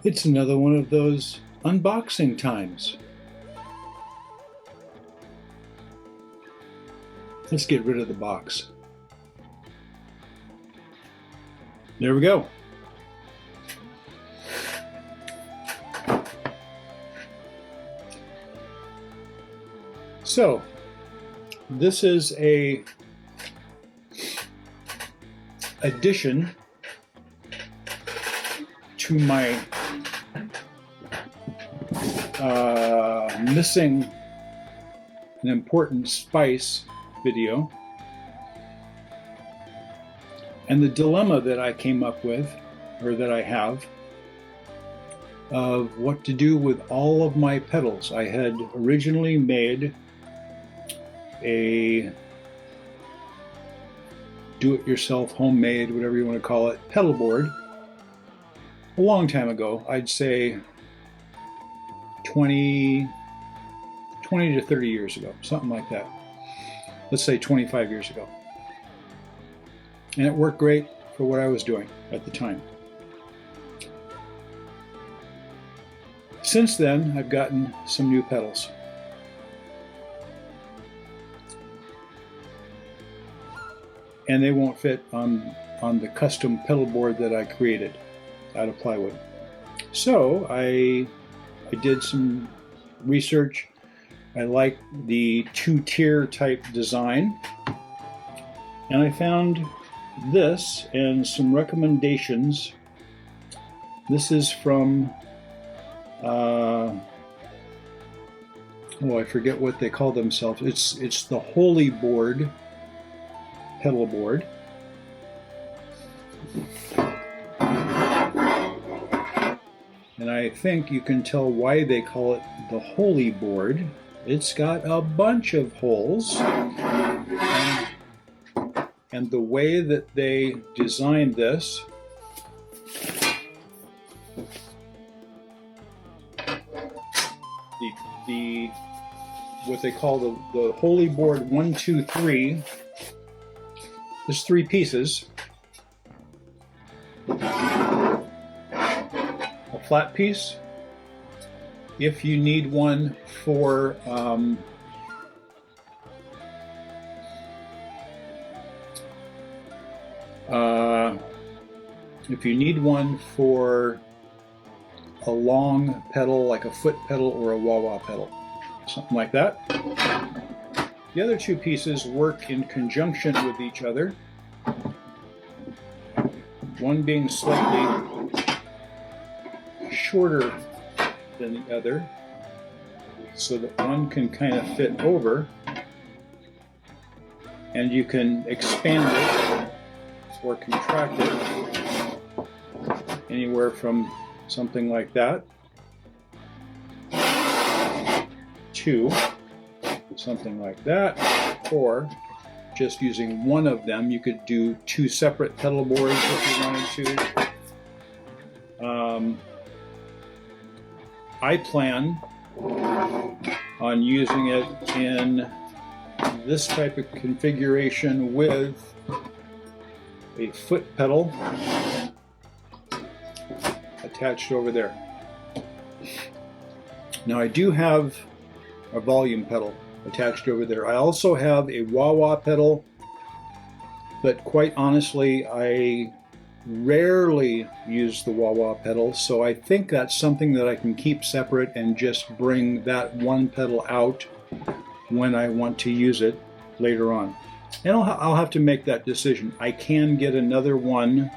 It's another one of those unboxing times. Let's get rid of the box. There we go. So, this is a addition to my missing an important spice video, and the dilemma that I came up with, or that I have, of what to do with all of my pedals. I had originally made a do-it-yourself, homemade, whatever you want to call it, pedal board a long time ago. I'd say 20 to 30 years ago, something like that. Let's say 25 years ago. And it worked great for what I was doing at the time. Since then, I've gotten some new pedals. And they won't fit on the custom pedal board that I created out of plywood. So I did some research. I like the two-tier type design, and I found this and some recommendations. This is from I forget what they call themselves. It's the Holeyboard pedal board. And I think you can tell why they call it the Holeyboard. It's got a bunch of holes, and the way that they designed this, the what they call the Holeyboard 1, 2, 3. There's 3 pieces. A flat piece, if you need one for a long pedal, like a foot pedal or a wah-wah pedal, something like that. The other 2 pieces work in conjunction with each other, one being slightly shorter than the other, so that one can kind of fit over, and you can expand it or contract it anywhere from something like that to something like that, or just using one of them. You could do 2 separate pedal boards if you wanted to. I plan on using it in this type of configuration with a foot pedal attached over there. Now I do have a volume pedal attached over there. I also have a wah-wah pedal, but quite honestly, I rarely use the wah-wah pedal, so I think that's something that I can keep separate and just bring that one pedal out when I want to use it later on. And I'll have to make that decision. I can get another one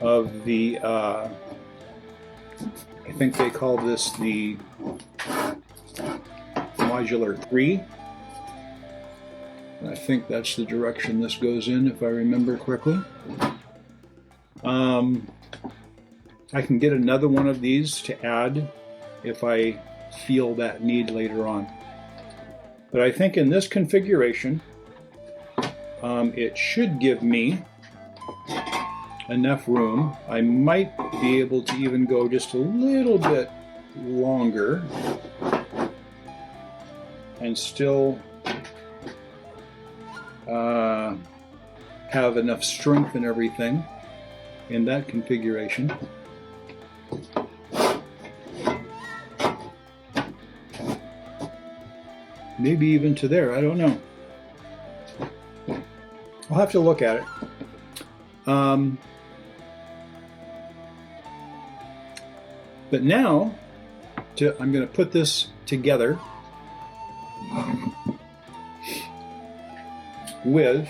of the, I think they call this the Modular 3. And I think that's the direction this goes in, if I remember correctly. I can get another one of these to add if I feel that need later on. But I think in this configuration, it should give me enough room. I might be able to even go just a little bit longer and still have enough strength and everything in that configuration. Maybe even to there, I don't know. I'll have to look at it. But now, I'm going to put this together with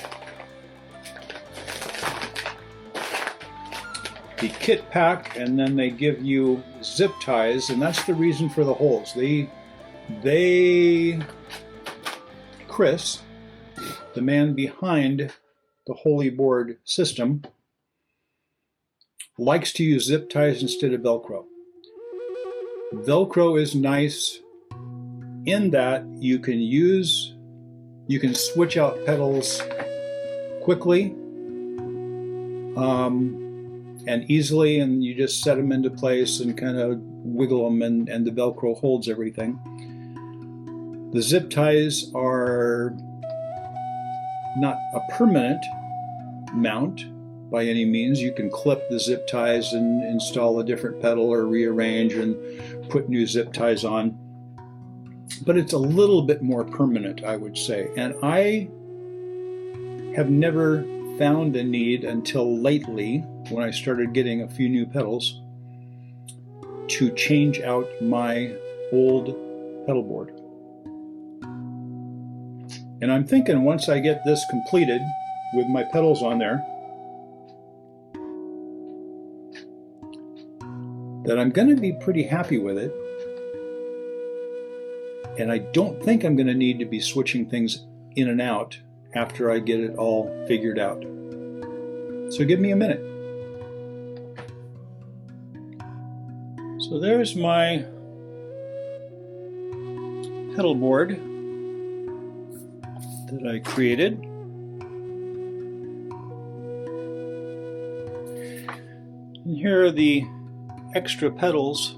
the kit pack, and then they give you zip ties, and that's the reason for the holes. Chris, the man behind the Holeyboard system, likes to use zip ties instead of Velcro. Velcro is nice in that you can switch out pedals quickly and easily, and you just set them into place and kind of wiggle them, and the Velcro holds everything. The zip ties are not a permanent mount by any means. You can clip the zip ties and install a different pedal or rearrange and put new zip ties on. But it's a little bit more permanent, I would say. And I have never found a need until lately, when I started getting a few new pedals, to change out my old pedal board. And I'm thinking once I get this completed with my pedals on there, that I'm going to be pretty happy with it. And I don't think I'm going to need to be switching things in and out after I get it all figured out. So give me a minute. So there's my pedal board that I created. And here are the extra pedals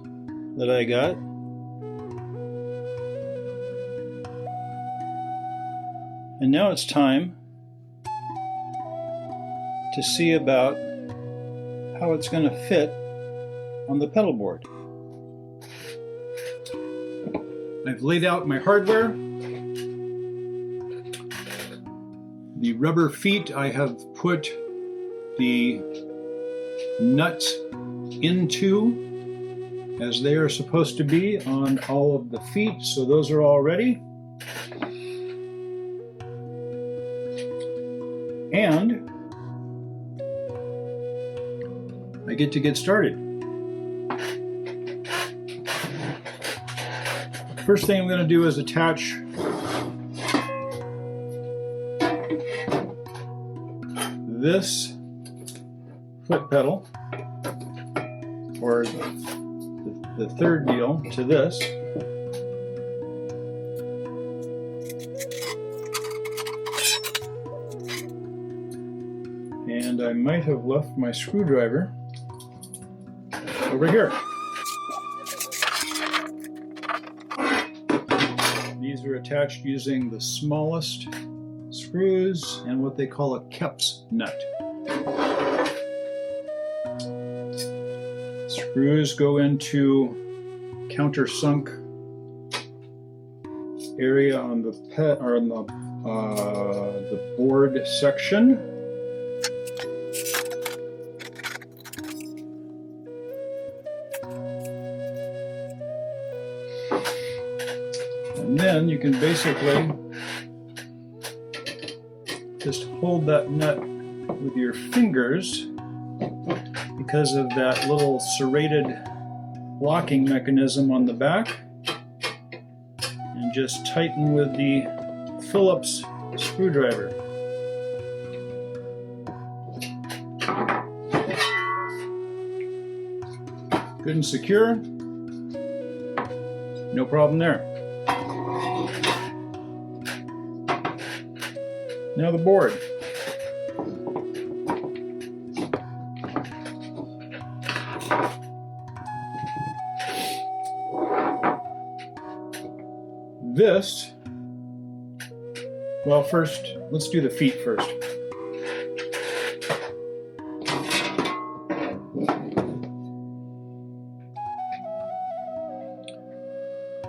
that I got. And now it's time to see about how it's going to fit on the pedal board. I've laid out my hardware. The rubber feet, I have put the nuts into as they are supposed to be on all of the feet, so those are all ready. And I get started. First thing I'm going to do is attach this foot pedal, or the third deal, to this. And I might have left my screwdriver over here. These are attached using the smallest screws and what they call a Kep's nut. Screws go into countersunk area on the the board section. And then you can basically just hold that nut with your fingers because of that little serrated locking mechanism on the back, and just tighten with the Phillips screwdriver. Good and secure, no problem there. Now the board. This, well, first, let's do the feet first.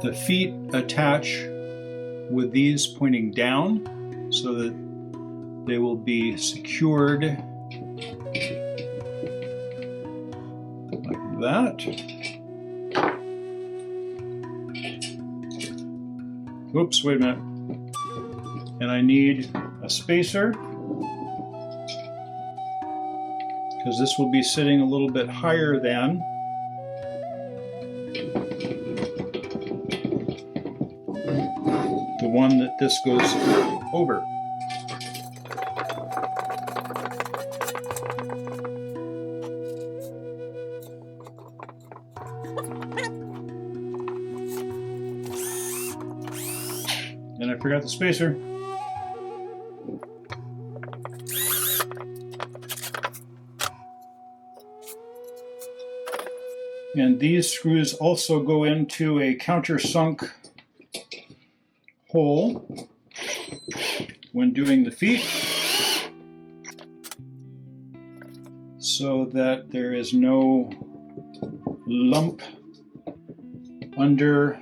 The feet attach with these pointing down so that they will be secured like that. Oops, wait a minute. And I need a spacer because this will be sitting a little bit higher than the one that this goes over. And I forgot the spacer. And these screws also go into a countersunk hole when doing the feet, so that there is no lump under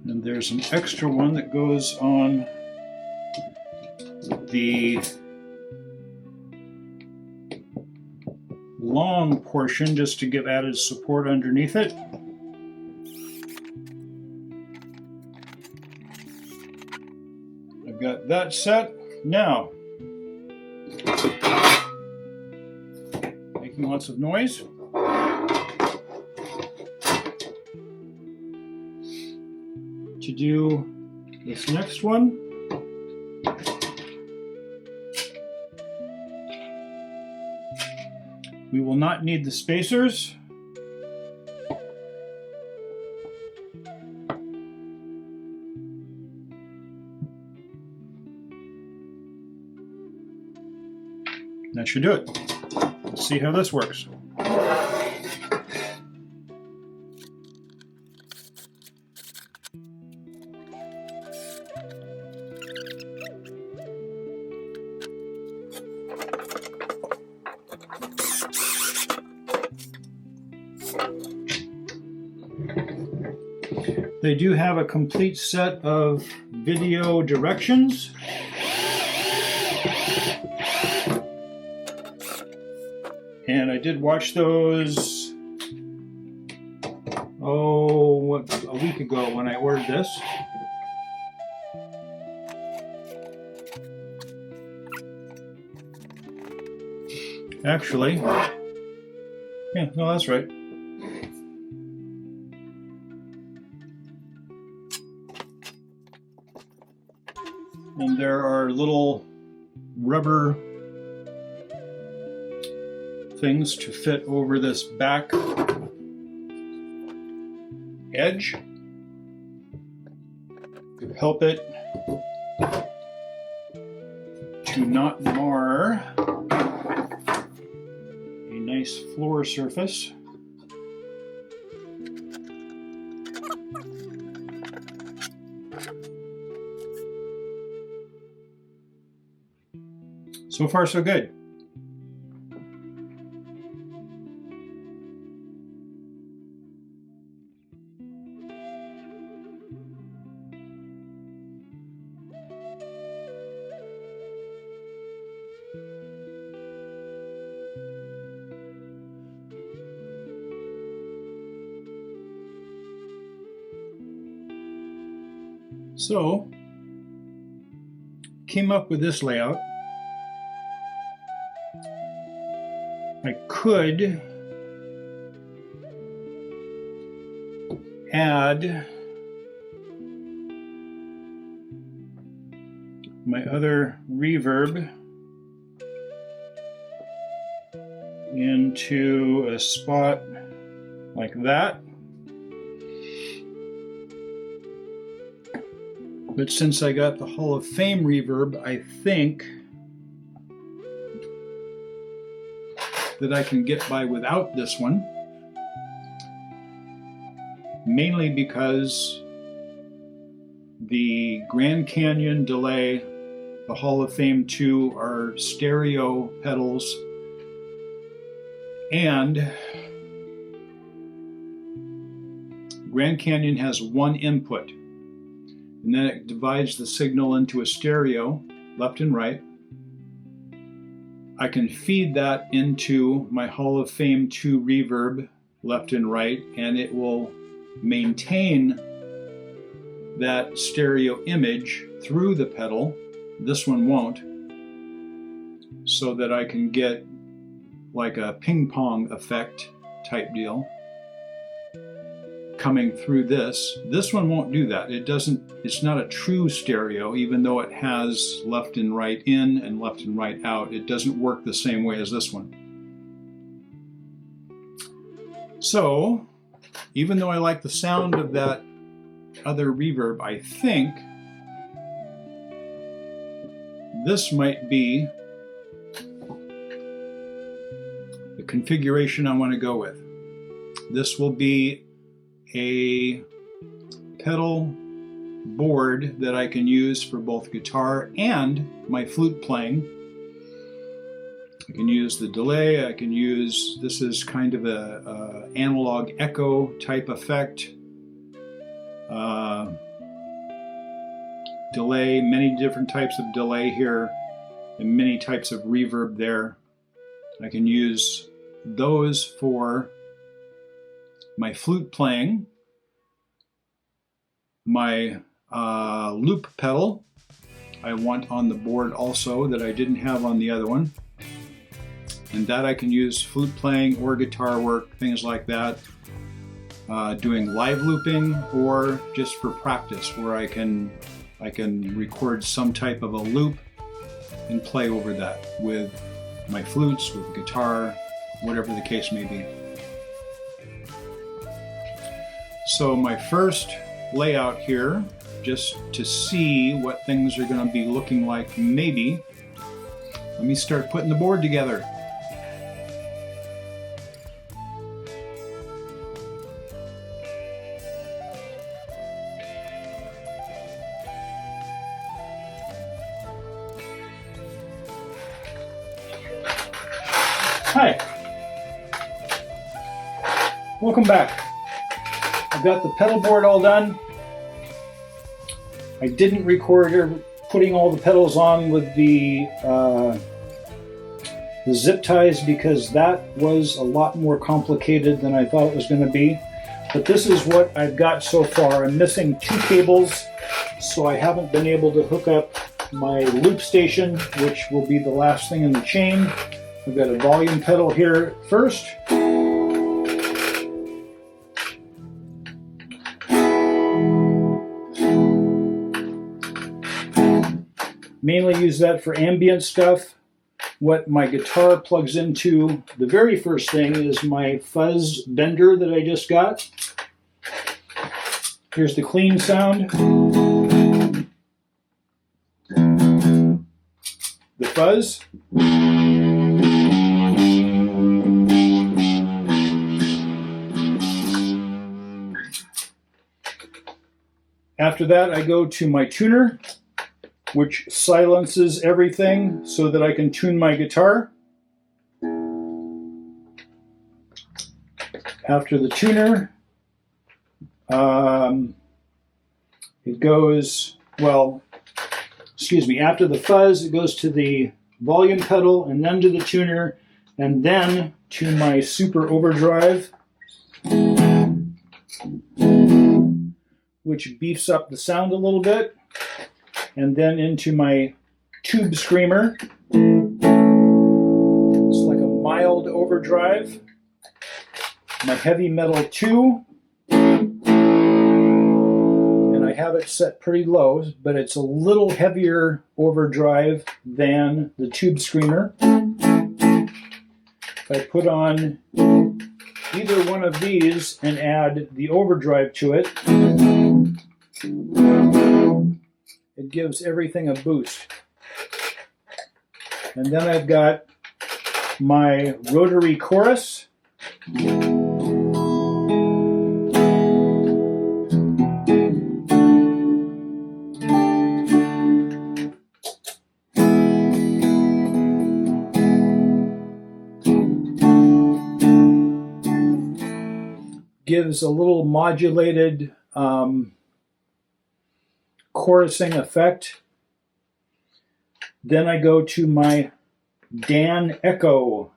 and there's an extra one that goes on the long portion just to give added support underneath it. I've got that set. Now, making lots of noise. To do this next one, we will not need the spacers. That should do it. Let's see how this works. They do have a complete set of video directions. And I did watch those, a week ago when I ordered this. Actually, yeah, no, that's right. And there are little rubber things to fit over this back edge to help it to not mar a nice floor surface. So far, so good. So, came up with this layout. I could add my other reverb into a spot like that. But since I got the Hall of Fame reverb, I think that I can get by without this one. Mainly because the Grand Canyon delay the Hall of Fame 2 are stereo pedals, and Grand Canyon has one input, and then it divides the signal into a stereo, left and right. I can feed that into my Hall of Fame 2 reverb, left and right, and it will maintain that stereo image through the pedal. This one won't, so that I can get like a ping pong effect type deal coming through this. This one won't do that. It's not a true stereo, even though it has left and right in and left and right out. It doesn't work the same way as this one. So, even though I like the sound of that other reverb, I think this might be the configuration I want to go with. This will be a pedal board that I can use for both guitar and my flute playing. I can use the delay, I can use, this is kind of a analog echo type effect. Delay, many different types of delay here, and many types of reverb there. I can use those for my flute playing, my loop pedal I want on the board also that I didn't have on the other one, and that I can use flute playing or guitar work, things like that, doing live looping, or just for practice where I can record some type of a loop and play over that with my flutes, with the guitar, whatever the case may be. So my first layout here, just to see what things are going to be looking like, maybe, let me start putting the board together. Hi, welcome back. I've got the pedal board all done. I didn't record putting all the pedals on with the zip ties because that was a lot more complicated than I thought it was going to be. But this is what I've got so far. I'm missing 2 cables, so I haven't been able to hook up my loop station, which will be the last thing in the chain. I've got a volume pedal here first. Mainly use that for ambient stuff. What my guitar plugs into, the very first thing, is my fuzz bender that I just got. Here's the clean sound. The fuzz. After that, I go to my tuner, which silences everything so that I can tune my guitar. After the tuner, it goes, well, excuse me, after the fuzz, it goes to the volume pedal, and then to the tuner, and then to my super overdrive, which beefs up the sound a little bit, and then into my tube screamer. It's like a mild overdrive. My heavy metal 2, and I have it set pretty low, but it's a little heavier overdrive than the tube screamer. If I put on either one of these and add the overdrive to it, it gives everything a boost. And then I've got my rotary chorus. gives a little modulated chorusing effect. Then I go to my Dan Echo.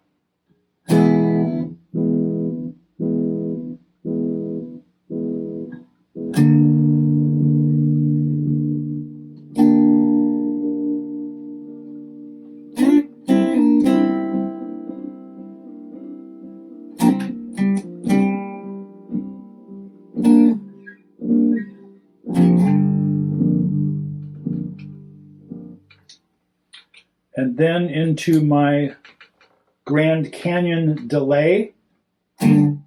And then into my Grand Canyon delay, a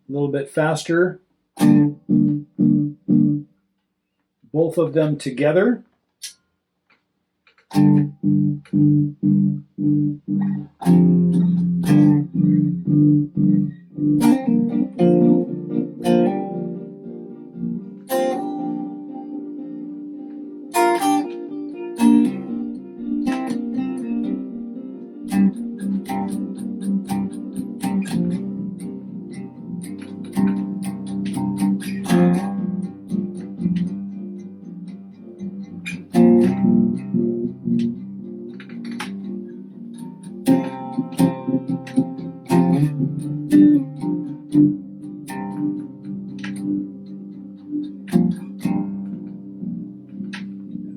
little bit faster, both of them together.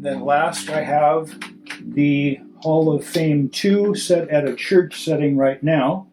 Then last, I have the Hall of Fame 2 set at a church setting right now.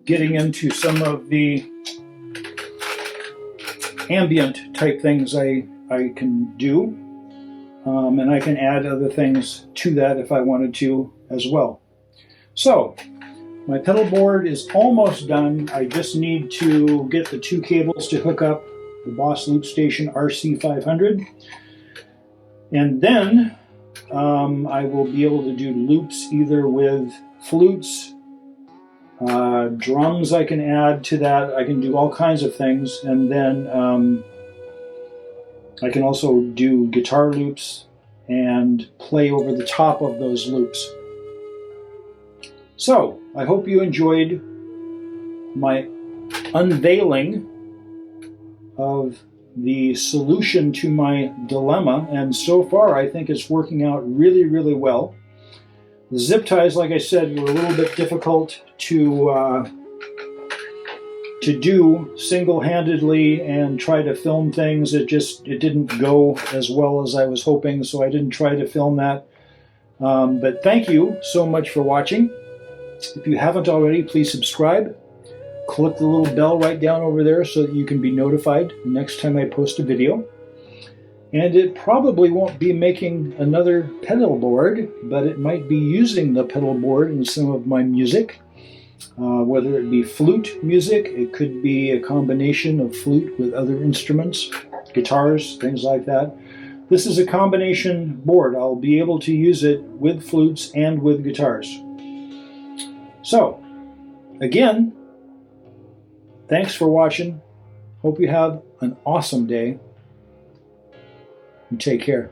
Getting into some of the ambient type things I can do, and I can add other things to that if I wanted to as well. So my pedal board is almost done. I just need to get the 2 cables to hook up the Boss Loop Station RC500, and then I will be able to do loops either with flutes, drums I can add to that. I can do all kinds of things, and then I can also do guitar loops and play over the top of those loops. So I hope you enjoyed my unveiling of the solution to my dilemma, and so far I think it's working out really, really well. The zip ties, like I said, were a little bit difficult to do single-handedly and try to film things. It didn't go as well as I was hoping, so I didn't try to film that. But thank you so much for watching. If you haven't already, please subscribe. Click the little bell right down over there so that you can be notified the next time I post a video. And it probably won't be making another pedal board, but it might be using the pedal board in some of my music. Whether it be flute music, it could be a combination of flute with other instruments, guitars, things like that. This is a combination board. I'll be able to use it with flutes and with guitars. So, again, thanks for watching. Hope you have an awesome day. And take care.